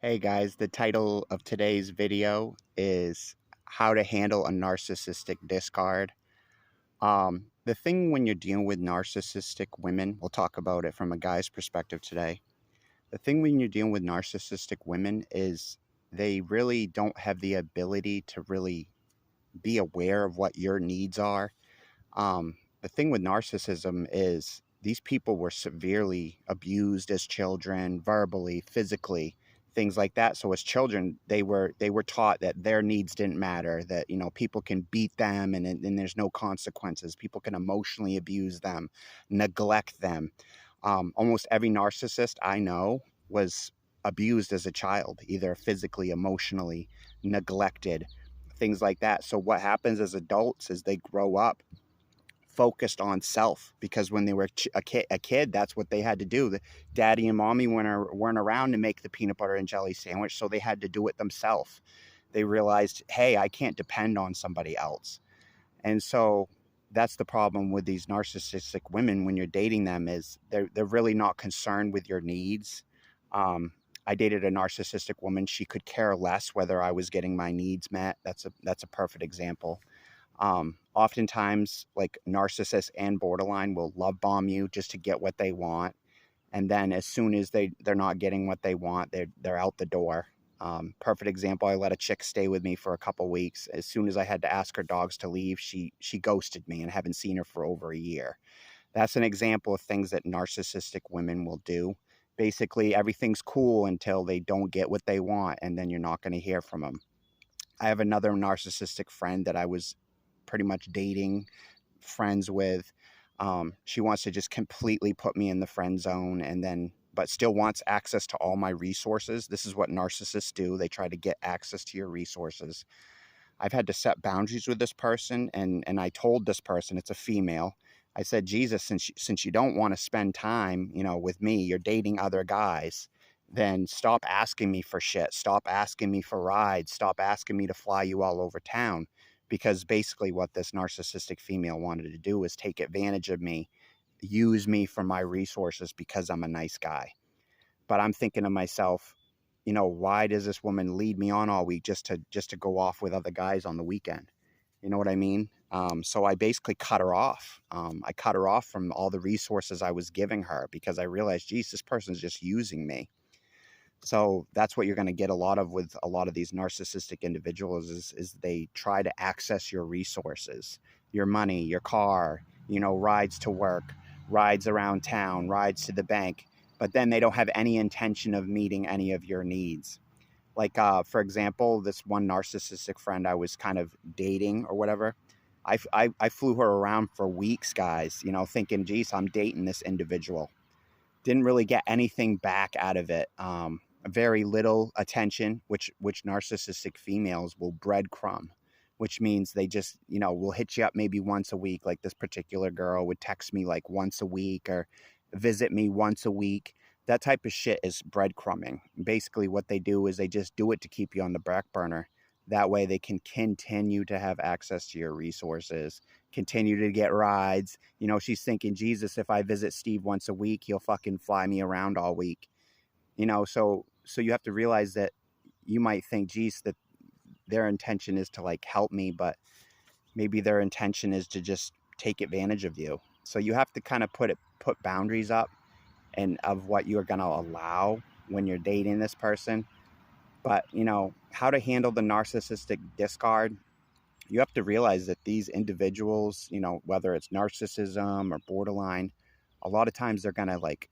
Hey guys, the title of today's video is how to handle a narcissistic discard. The thing when you're dealing with narcissistic women, we'll talk about it from a guy's perspective today. The thing when you're dealing with narcissistic women is they really don't have the ability to really be aware of what your needs are. The thing with narcissism is these people were severely abused as children, verbally, physically, things like that. So as children, they were taught that their needs didn't matter, that people can beat them and there's no consequences. People can emotionally abuse them, neglect them. Almost every narcissist I know was abused as a child, either physically, emotionally, neglected, things like that. So what happens as adults is they grow up focused on self, because when they were a kid, that's what they had to do. The daddy and mommy weren't around to make the peanut butter and jelly sandwich, so they had to do it themselves. They realized, hey, I can't depend on somebody else. And so that's the problem with these narcissistic women when you're dating them, is they're really not concerned with your needs. I dated a narcissistic woman. She could care less whether I was getting my needs met. That's a perfect example. Oftentimes, like, narcissists and borderline will love bomb you just to get what they want, and then as soon as they're not getting what they want, they're out the door. Perfect example: I let a chick stay with me for a couple weeks. As soon as I had to ask her dogs to leave, she ghosted me, and haven't seen her for over a year. That's an example of things that narcissistic women will do. Basically, everything's cool until they don't get what they want, and then you're not going to hear from them. I have another narcissistic friend that I was pretty much dating, friends with. She wants to just completely put me in the friend zone, and then, but still wants access to all my resources. This is what narcissists do. They try to get access to your resources. I've had to set boundaries with this person, and I told this person, it's a female. I said, Jesus, since you don't want to spend time, with me, you're dating other guys, then stop asking me for shit. Stop asking me for rides. Stop asking me to fly you all over town. Because basically what this narcissistic female wanted to do was take advantage of me, use me for my resources because I'm a nice guy. But I'm thinking to myself, why does this woman lead me on all week just to go off with other guys on the weekend? You know what I mean? So I basically cut her off. I cut her off from all the resources I was giving her, because I realized, geez, this person's just using me. So that's what you're going to get a lot of with a lot of these narcissistic individuals, is they try to access your resources, your money, your car, rides to work, rides around town, rides to the bank, but then they don't have any intention of meeting any of your needs. Like, for example, this one narcissistic friend I was kind of dating or whatever, I flew her around for weeks, guys, thinking, geez, I'm dating this individual. Didn't really get anything back out of it. Very little attention, which narcissistic females will breadcrumb, which means they just, will hit you up maybe once a week. Like, this particular girl would text me like once a week, or visit me once a week. That type of shit is breadcrumbing. Basically, what they do is they just do it to keep you on the back burner. That way they can continue to have access to your resources, continue to get rides. She's thinking, Jesus, if I visit Steve once a week, he'll fucking fly me around all week. So you have to realize that you might think, geez, that their intention is to like help me, but maybe their intention is to just take advantage of you. So you have to kind of put boundaries up, and of what you're going to allow when you're dating this person. But how to handle the narcissistic discard, you have to realize that these individuals, whether it's narcissism or borderline, a lot of times they're going to, like,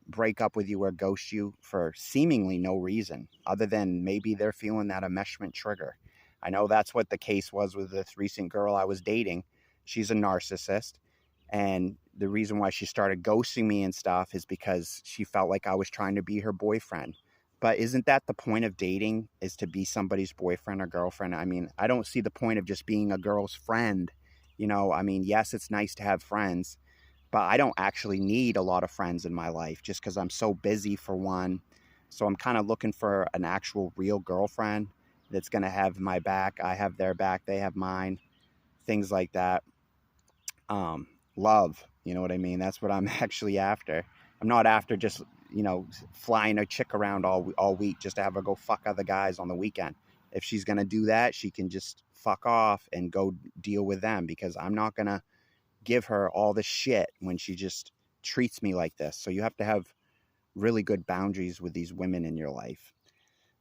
break up with you or ghost you for seemingly no reason, other than maybe they're feeling that enmeshment trigger. I know that's what the case was with this recent girl I was dating. She's a narcissist. And the reason why she started ghosting me and stuff is because she felt like I was trying to be her boyfriend. But isn't that the point of dating, is to be somebody's boyfriend or girlfriend? I mean, I don't see the point of just being a girl's friend. I mean, yes, it's nice to have friends, but I don't actually need a lot of friends in my life, just because I'm so busy, for one. So I'm kind of looking for an actual real girlfriend that's going to have my back. I have their back. They have mine. Things like that. Love, you know what I mean? That's what I'm actually after. I'm not after just flying a chick around all week just to have her go fuck other guys on the weekend. If she's going to do that, she can just fuck off and go deal with them, because I'm not going to give her all the shit when she just treats me like this. So you have to have really good boundaries with these women in your life.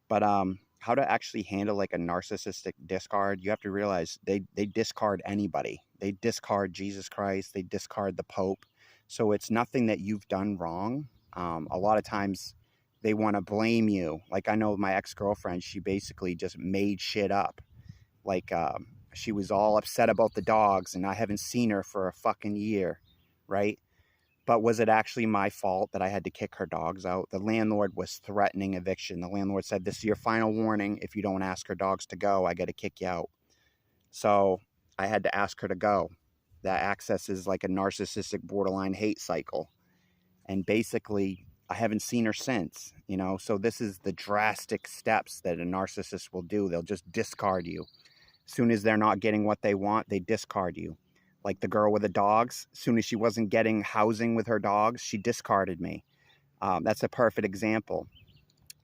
But how to actually handle like a narcissistic discard, you have to realize they discard anybody. They discard Jesus Christ. They discard the Pope. So it's nothing that you've done wrong. A lot of times they want to blame you. Like, I know my ex-girlfriend, she basically just made shit up. Like, she was all upset about the dogs, and I haven't seen her for a fucking year, right? But was it actually my fault that I had to kick her dogs out? The landlord was threatening eviction. The landlord said, "This is your final warning. If you don't ask her dogs to go, I got to kick you out." So I had to ask her to go. That access is like a narcissistic borderline hate cycle. And basically, I haven't seen her since, So this is the drastic steps that a narcissist will do. They'll just discard you. As soon as they're not getting what they want, they discard you. Like the girl with the dogs, as soon as she wasn't getting housing with her dogs, she discarded me. That's a perfect example.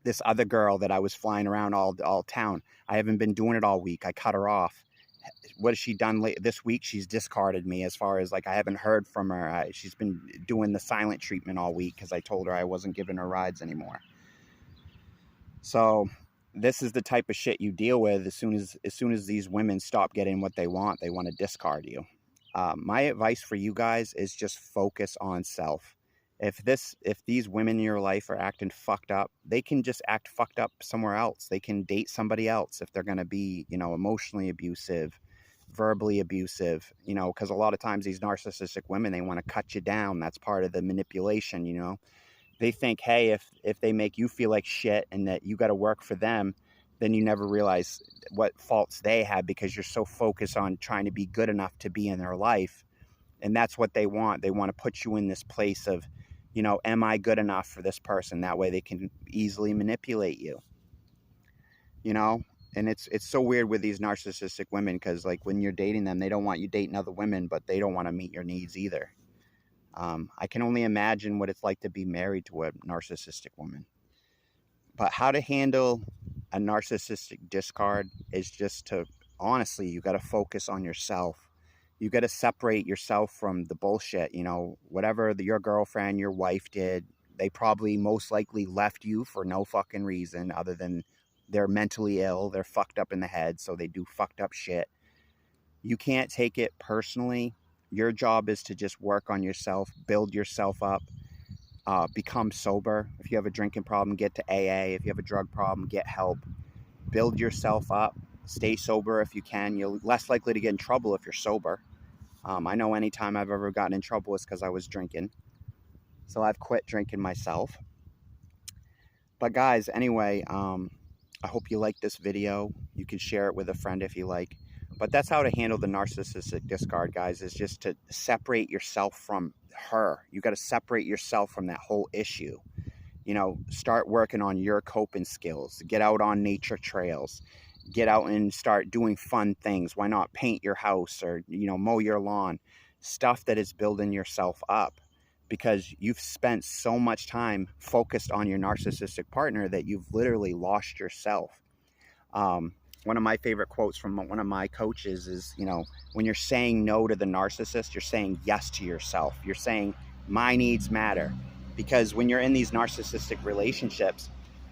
This other girl that I was flying around all town, I haven't been doing it all week. I cut her off. What has she done this week? She's discarded me, as far as like I haven't heard from her. She's been doing the silent treatment all week because I told her I wasn't giving her rides anymore. So this is the type of shit you deal with. As soon as these women stop getting what they want to discard you. My advice for you guys is just focus on self. If these women in your life are acting fucked up, they can just act fucked up somewhere else. They can date somebody else if they're going to be, emotionally abusive, verbally abusive, because a lot of times these narcissistic women, they want to cut you down. That's part of the manipulation, They think, hey, if they make you feel like shit and that you got to work for them, then you never realize what faults they have, because you're so focused on trying to be good enough to be in their life. And that's what they want. They want to put you in this place of, am I good enough for this person? That way they can easily manipulate you, And it's so weird with these narcissistic women, because like when you're dating them, they don't want you dating other women, but they don't want to meet your needs either. I can only imagine what it's like to be married to a narcissistic woman. But how to handle a narcissistic discard is just to, honestly, you got to focus on yourself. You got to separate yourself from the bullshit. Whatever your girlfriend, your wife did, they probably most likely left you for no fucking reason other than they're mentally ill. They're fucked up in the head, so they do fucked up shit. You can't take it personally. Your job is to just work on yourself, build yourself up, become sober. If you have a drinking problem, get to AA. If you have a drug problem, get help. Build yourself up. Stay sober if you can. You're less likely to get in trouble if you're sober. I know anytime I've ever gotten in trouble is because I was drinking. So I've quit drinking myself. But guys, anyway, I hope you like this video. You can share it with a friend if you like. But that's how to handle the narcissistic discard, guys, is just to separate yourself from her. You got to separate yourself from that whole issue. Start working on your coping skills. Get out on nature trails. Get out and start doing fun things. Why not paint your house or, mow your lawn? Stuff that is building yourself up, because you've spent so much time focused on your narcissistic partner that you've literally lost yourself. One of my favorite quotes from one of my coaches is, when you're saying no to the narcissist, you're saying yes to yourself. You're saying my needs matter. Because when you're in these narcissistic relationships,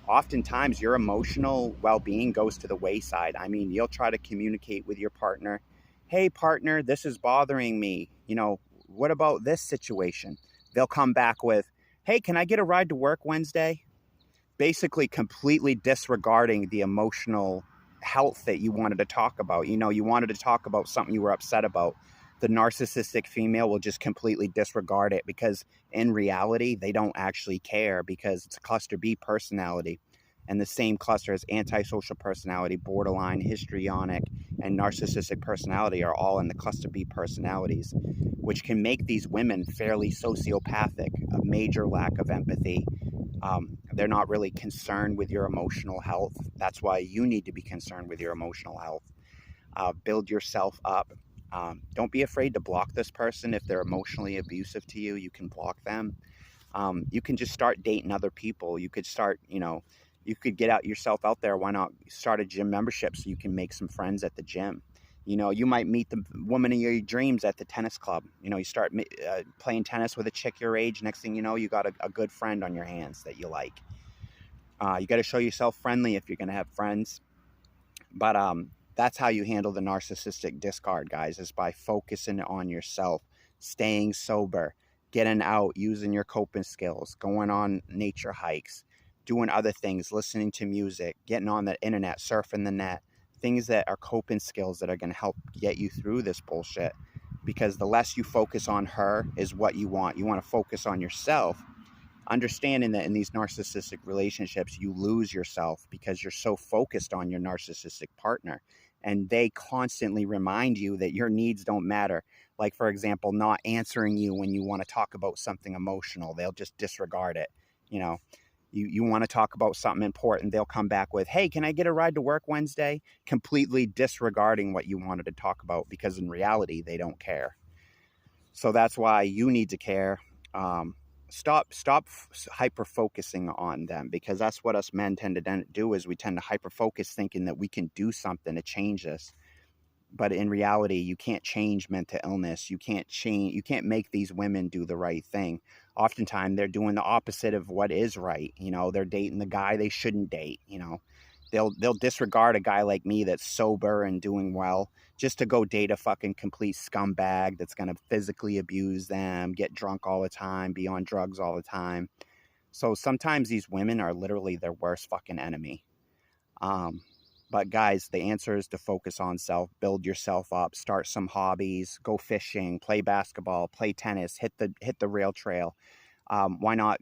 oftentimes your emotional well-being goes to the wayside. I mean, you'll try to communicate with your partner. Hey, partner, this is bothering me. What about this situation? They'll come back with, hey, can I get a ride to work Wednesday? Basically completely disregarding the emotional health that you wanted to talk about. You wanted to talk about something you were upset about. The narcissistic female will just completely disregard it, because in reality, they don't actually care, because it's a cluster B personality. And the same cluster as antisocial personality, borderline, histrionic, and narcissistic personality are all in the cluster B personalities, which can make these women fairly sociopathic, a major lack of empathy. They're not really concerned with your emotional health. That's why you need to be concerned with your emotional health. Build yourself up. Don't be afraid to block this person. If they're emotionally abusive to you, you can block them. You can just start dating other people. You could start, you could get out yourself out there. Why not start a gym membership so you can make some friends at the gym? You might meet the woman of your dreams at the tennis club. You start playing tennis with a chick your age. Next thing you know, you got a good friend on your hands that you like. You got to show yourself friendly if you're going to have friends. But that's how you handle the narcissistic discard, guys, is by focusing on yourself, staying sober, getting out, using your coping skills, going on nature hikes, doing other things, listening to music, getting on the internet, surfing the net, things that are coping skills that are going to help get you through this bullshit. Because the less you focus on her is what you want. You want to focus on yourself, understanding that in these narcissistic relationships you lose yourself because you're so focused on your narcissistic partner, and they constantly remind you that your needs don't matter. Like, for example, not answering you when you want to talk about something emotional. They'll just disregard it. You want to talk about something important, they'll come back with, hey, can I get a ride to work Wednesday? Completely disregarding what you wanted to talk about, because in reality they don't care. So that's why you need to care. Stop hyper focusing on them, because that's what us men tend to do, is we tend to hyper focus thinking that we can do something to change this. But in reality, you can't change mental illness. You can't make these women do the right thing. Oftentimes they're doing the opposite of what is right. They're dating the guy they shouldn't date. They'll disregard a guy like me that's sober and doing well, just to go date a fucking complete scumbag that's going to physically abuse them, get drunk all the time, be on drugs all the time. So sometimes these women are literally their worst fucking enemy. But guys, the answer is to focus on self, build yourself up, start some hobbies, go fishing, play basketball, play tennis, hit the rail trail. Why not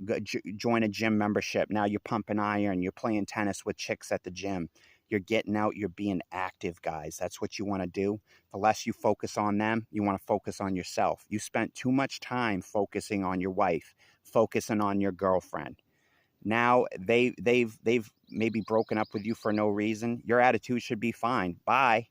join a gym membership? Now you're pumping iron, you're playing tennis with chicks at the gym. You're getting out, you're being active, guys. That's what you want to do. The less you focus on them, you want to focus on yourself. You spent too much time focusing on your wife, focusing on your girlfriend. Now they've maybe broken up with you for no reason. Your attitude should be fine. Bye.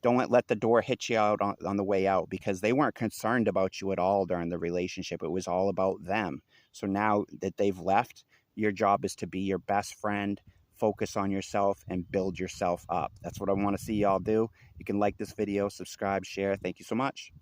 Don't let the door hit you out on the way out, because they weren't concerned about you at all during the relationship. It was all about them. So now that they've left, your job is to be your best friend, focus on yourself, and build yourself up. That's what I want to see y'all do. You can like this video, subscribe, share. Thank you so much.